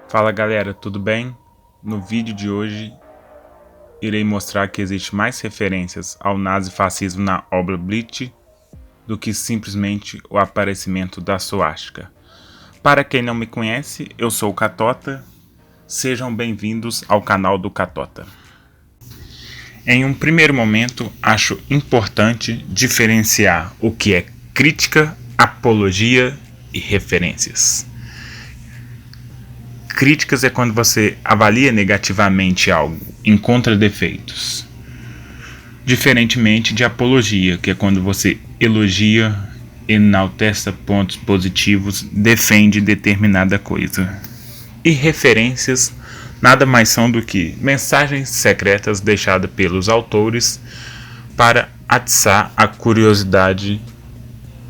Fala galera, tudo bem? No vídeo de hoje irei mostrar que existe mais referências ao nazifascismo na obra Bleach do que simplesmente o aparecimento da suástica. Para quem não me conhece, eu sou o Catota, sejam bem-vindos ao canal do Catota. Em um primeiro momento, acho importante diferenciar o que é crítica, apologia e referências. Críticas é quando você avalia negativamente algo, encontra defeitos. Diferentemente de apologia, que é quando você elogia, enaltece pontos positivos, defende determinada coisa. E referências nada mais são do que mensagens secretas deixadas pelos autores para atiçar a curiosidade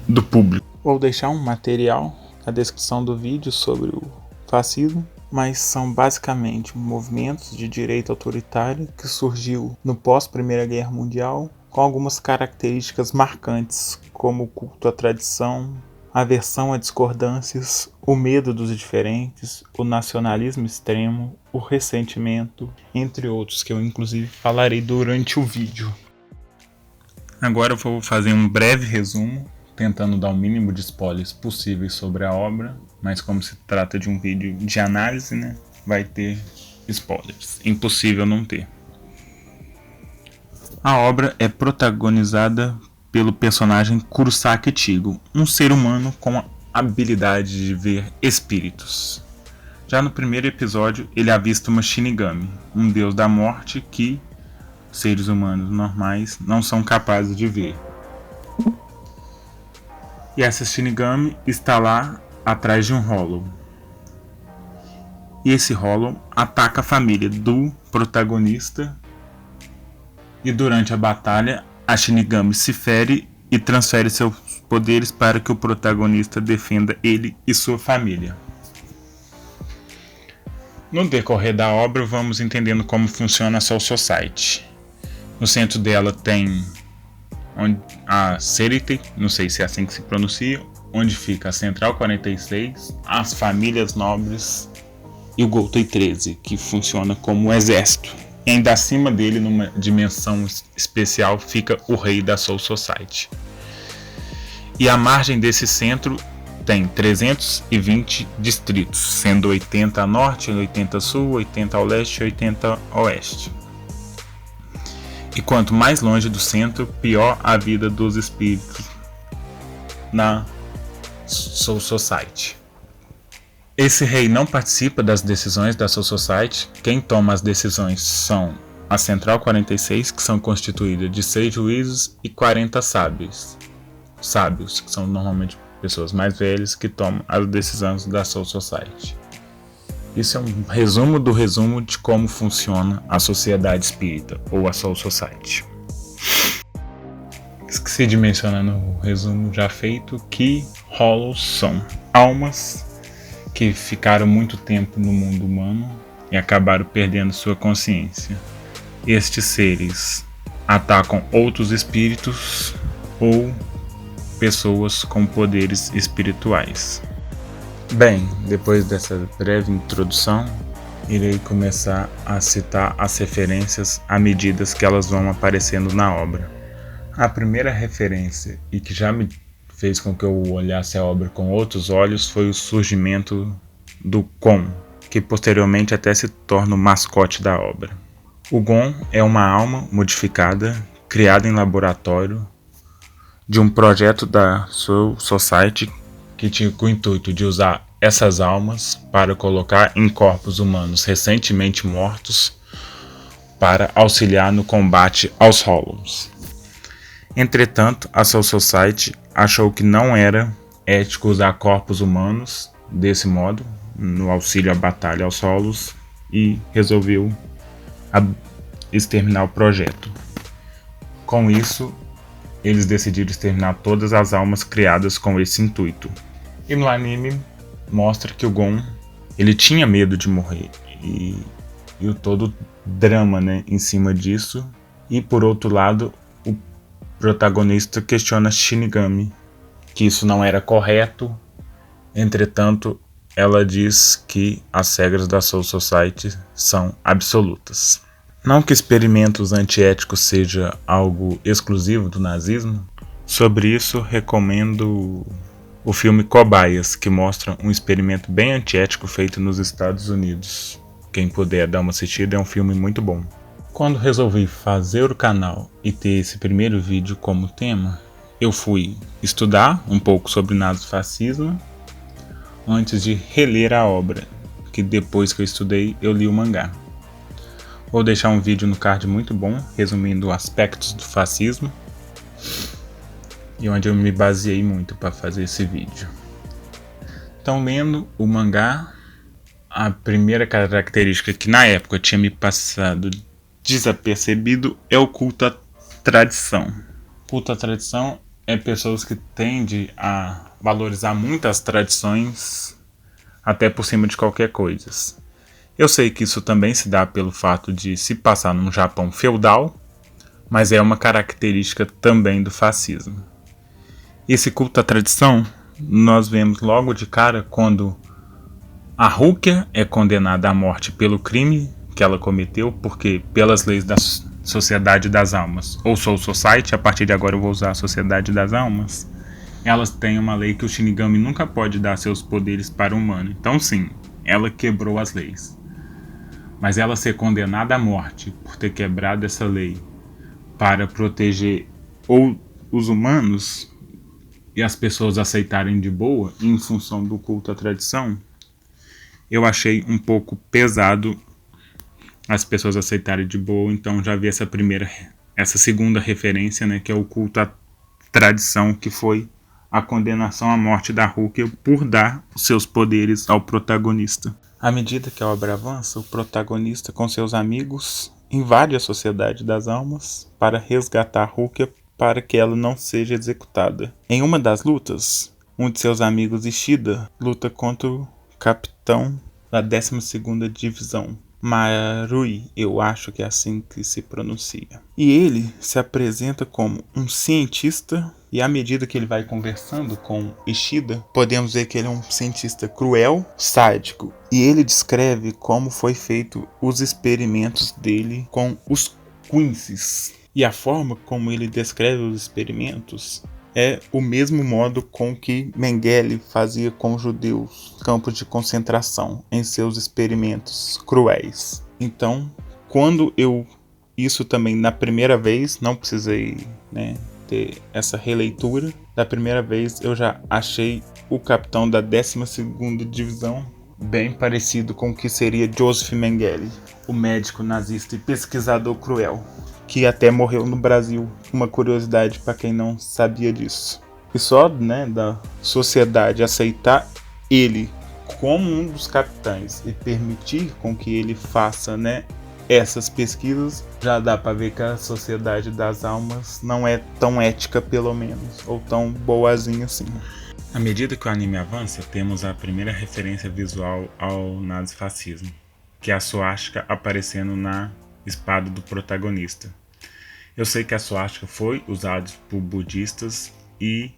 do público. Vou deixar um material na descrição do vídeo sobre o fascismo, mas são basicamente movimentos de direita autoritária que surgiu no pós-Primeira Guerra Mundial, com algumas características marcantes, como o culto à tradição, aversão a discordâncias, o medo dos diferentes, o nacionalismo extremo, o ressentimento, entre outros que eu inclusive falarei durante o vídeo. Agora eu vou fazer um breve resumo, tentando dar o mínimo de spoilers possíveis sobre a obra, mas como se trata de um vídeo de análise, né, vai ter spoilers. Impossível não ter. A obra é protagonizada pelo personagem Kurosaki Chigo, um ser humano com a habilidade de ver espíritos. Já no primeiro episódio, ele avista uma Shinigami, um deus da morte que seres humanos normais não são capazes de ver. E essa Shinigami está lá atrás de um Hollow. E esse Hollow ataca a família do protagonista. E durante a batalha, a Shinigami se fere e transfere seus poderes para que o protagonista defenda ele e sua família. No decorrer da obra, vamos entendendo como funciona a Soul Society. No centro dela tem a Serite, não sei se é assim que se pronuncia, onde fica a Central 46, as famílias nobres e o Goltei 13, que funciona como um exército. E ainda acima dele, numa dimensão especial, fica o rei da Soul Society. E a margem desse centro tem 320 distritos, sendo 80 a norte, 80 a sul, 80 ao leste e 80 a oeste. E quanto mais longe do centro, pior a vida dos espíritos na Soul Society. Esse rei não participa das decisões da Soul Society. Quem toma as decisões são a Central 46, que são constituídas de 6 juízes e 40 sábios, que são normalmente pessoas mais velhas que tomam as decisões da Soul Society. Isso é um resumo do resumo de como funciona a sociedade espírita, ou a Soul Society. Esqueci de mencionar no resumo já feito que Hollows são almas que ficaram muito tempo no mundo humano e acabaram perdendo sua consciência. Estes seres atacam outros espíritos ou pessoas com poderes espirituais. Bem, depois dessa breve introdução, irei começar a citar as referências à medida que elas vão aparecendo na obra. A primeira referência, e que já me fez com que eu olhasse a obra com outros olhos, foi o surgimento do Gon, que posteriormente até se torna o mascote da obra. O Gon é uma alma modificada, criada em laboratório, de um projeto da Soul Society que tinha o intuito de usar essas almas para colocar em corpos humanos recentemente mortos para auxiliar no combate aos Hollows. Entretanto, a Soul Society achou que não era ético usar corpos humanos desse modo, no auxílio à batalha aos Hollows, e resolveu exterminar o projeto. Com isso, eles decidiram exterminar todas as almas criadas com esse intuito. E no anime mostra que o Gon, ele tinha medo de morrer e o todo drama, né, em cima disso. E por outro lado, o protagonista questiona Shinigami, que isso não era correto. Entretanto, ela diz que as regras da Soul Society são absolutas. Não que experimentos antiéticos seja algo exclusivo do nazismo. Sobre isso, recomendo o filme Cobaias, que mostra um experimento bem antiético feito nos Estados Unidos. Quem puder dar uma assistida, é um filme muito bom. Quando resolvi fazer o canal e ter esse primeiro vídeo como tema, eu fui estudar um pouco sobre nazifascismo antes de reler a obra, que depois que eu estudei, eu li o mangá. Vou deixar um vídeo no card muito bom, resumindo aspectos do fascismo, e onde eu me baseei muito para fazer esse vídeo. Então, lendo o mangá, a primeira característica que na época tinha me passado desapercebido é o culto à tradição. Culto à tradição é pessoas que tendem a valorizar muito as tradições, até por cima de qualquer coisa. Eu sei que isso também se dá pelo fato de se passar num Japão feudal, mas é uma característica também do fascismo. Esse culto à tradição nós vemos logo de cara quando a Rukia é condenada à morte pelo crime que ela cometeu, porque pelas leis da Sociedade das Almas, ou Soul Society, a partir de agora eu vou usar a Sociedade das Almas, elas têm uma lei que o Shinigami nunca pode dar seus poderes para o humano. Então sim, ela quebrou as leis. Mas ela ser condenada à morte por ter quebrado essa lei para proteger ou os humanos e as pessoas aceitarem de boa, em função do culto à tradição, eu achei um pouco pesado as pessoas aceitarem de boa. Então já vi essa segunda referência, né, que é o culto à tradição, que foi a condenação à morte da Rukia por dar os seus poderes ao protagonista. À medida que a obra avança, o protagonista com seus amigos invade a Sociedade das Almas para resgatar a Rukia para que ela não seja executada. Em uma das lutas, um de seus amigos, Ishida, luta contra o capitão da 12ª Divisão, Marui, eu acho que é assim que se pronuncia. E ele se apresenta como um cientista, e à medida que ele vai conversando com Ishida, podemos ver que ele é um cientista cruel, sádico. E ele descreve como foi feito os experimentos dele com os Quincy's. E a forma como ele descreve os experimentos é o mesmo modo com que Mengele fazia com os judeus campos de concentração em seus experimentos cruéis. Então, quando isso também na primeira vez, não precisei, ter essa releitura. Da primeira vez eu já achei o capitão da 12ª Divisão bem parecido com o que seria Joseph Mengele, o médico nazista e pesquisador cruel, que até morreu no Brasil. Uma curiosidade para quem não sabia disso. E só, da sociedade aceitar ele como um dos capitães e permitir com que ele faça, essas pesquisas, já dá para ver que a Sociedade das Almas não é tão ética, pelo menos, ou tão boazinha assim. À medida que o anime avança, temos a primeira referência visual ao nazifascismo, que é a suástica aparecendo na espada do protagonista. Eu sei que a suástica foi usada por budistas e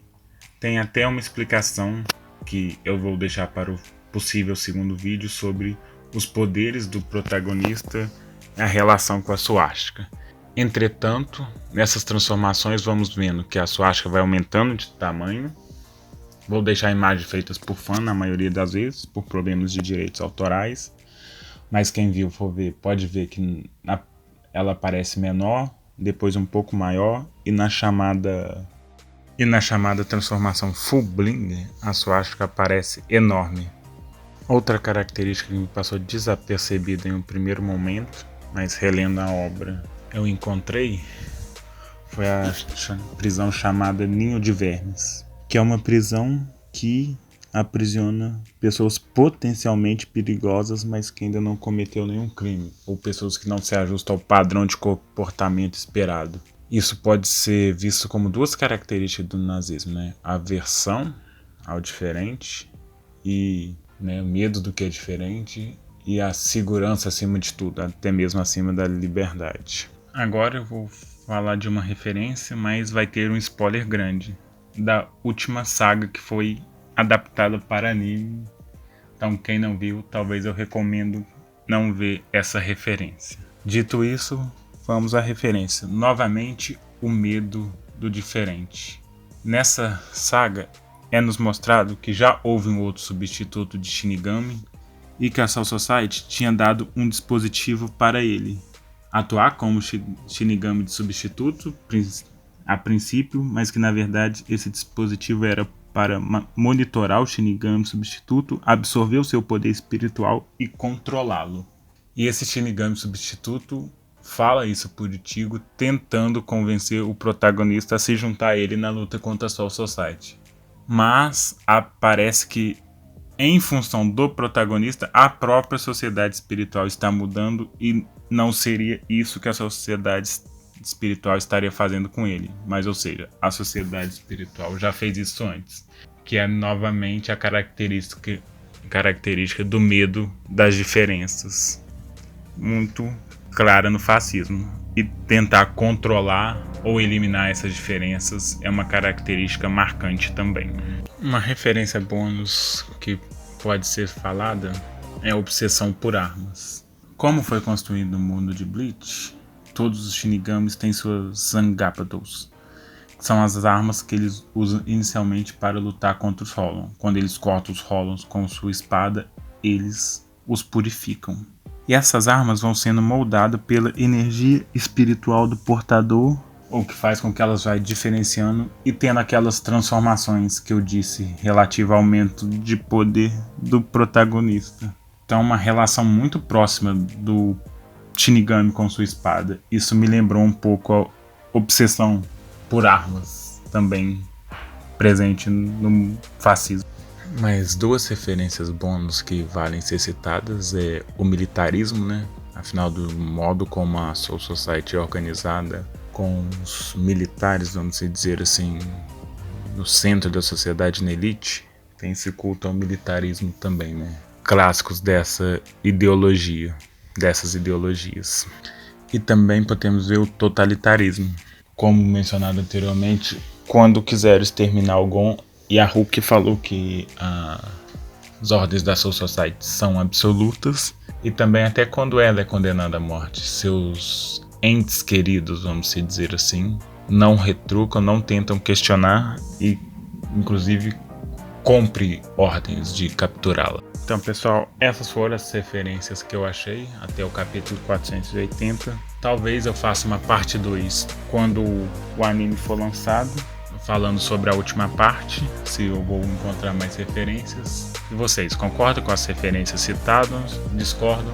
tem até uma explicação que eu vou deixar para o possível segundo vídeo sobre os poderes do protagonista e a relação com a suástica. Entretanto, nessas transformações vamos vendo que a suástica vai aumentando de tamanho. Vou deixar imagens feitas por fã na maioria das vezes, por problemas de direitos autorais. Mas quem viu for ver, pode ver que ela parece menor, depois um pouco maior, e na chamada transformação Full Bling, a suástica aparece enorme. Outra característica que me passou desapercebida em um primeiro momento, mas relendo a obra eu encontrei, foi a prisão chamada Ninho de Vermes, que é uma prisão que aprisiona pessoas potencialmente perigosas, mas que ainda não cometeu nenhum crime, ou pessoas que não se ajustam ao padrão de comportamento esperado. Isso pode ser visto como duas características do nazismo, a aversão ao diferente e o medo do que é diferente, e a segurança acima de tudo, até mesmo acima da liberdade. Agora eu vou falar de uma referência, mas vai ter um spoiler grande da última saga que foi adaptada para anime Então quem não viu, talvez eu recomendo não ver essa referência. Dito isso, vamos à referência. Novamente, o medo do diferente. Nessa saga, é nos mostrado que já houve um outro substituto de Shinigami e que a Soul Society tinha dado um dispositivo para ele atuar como Shinigami de substituto a princípio, mas que na verdade esse dispositivo era para monitorar o Shinigami substituto, absorver o seu poder espiritual e controlá-lo. E esse Shinigami substituto fala isso por Ichigo, tentando convencer o protagonista a se juntar a ele na luta contra a Soul Society. Mas parece que, em função do protagonista, a própria sociedade espiritual está mudando e não seria isso que a sociedade espiritual estaria fazendo com ele. Mas, ou seja, a sociedade espiritual já fez isso antes, que é novamente a característica do medo das diferenças, muito clara no fascismo. E tentar controlar ou eliminar essas diferenças é uma característica marcante também. Uma referência bônus que pode ser falada é a obsessão por armas. Como foi construído no mundo de Bleach, todos os Shinigamis têm suas Zangapados, que são as armas que eles usam inicialmente para lutar contra os Hollow. Quando eles cortam os Hollows com sua espada, eles os purificam. E essas armas vão sendo moldadas pela energia espiritual do portador, o que faz com que elas vá diferenciando e tendo aquelas transformações que eu disse relativo ao aumento de poder do protagonista. Então, uma relação muito próxima do Shinigami com sua espada. Isso me lembrou um pouco a obsessão por armas, também presente no fascismo. Mas duas referências bônus que valem ser citadas é o militarismo, né? Afinal, do modo como a Soul Society é organizada, com os militares, vamos dizer assim, no centro da sociedade, na elite, tem esse culto ao militarismo também, né? Clássicos dessas ideologias. E também podemos ver o totalitarismo, como mencionado anteriormente, quando quiseram exterminar o Gon, e a Hulk falou que as ordens da Soul Society são absolutas, e também até quando ela é condenada à morte, seus entes queridos, vamos dizer assim, não retrucam, não tentam questionar e, inclusive, cumpre ordens de capturá-la. Então, pessoal, essas foram as referências que eu achei até o capítulo 480. Talvez eu faça uma parte 2 quando o anime for lançado, falando sobre a última parte, se eu vou encontrar mais referências. E vocês, concordam com as referências citadas? Discordam?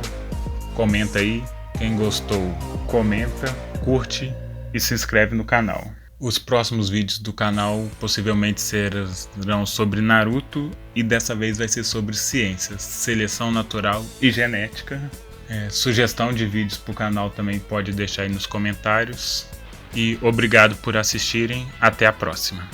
Comenta aí. Quem gostou, comenta, curte e se inscreve no canal. Os próximos vídeos do canal possivelmente serão sobre Naruto e dessa vez vai ser sobre ciências, seleção natural e genética. Sugestão de vídeos para o canal também pode deixar aí nos comentários. E obrigado por assistirem. Até a próxima.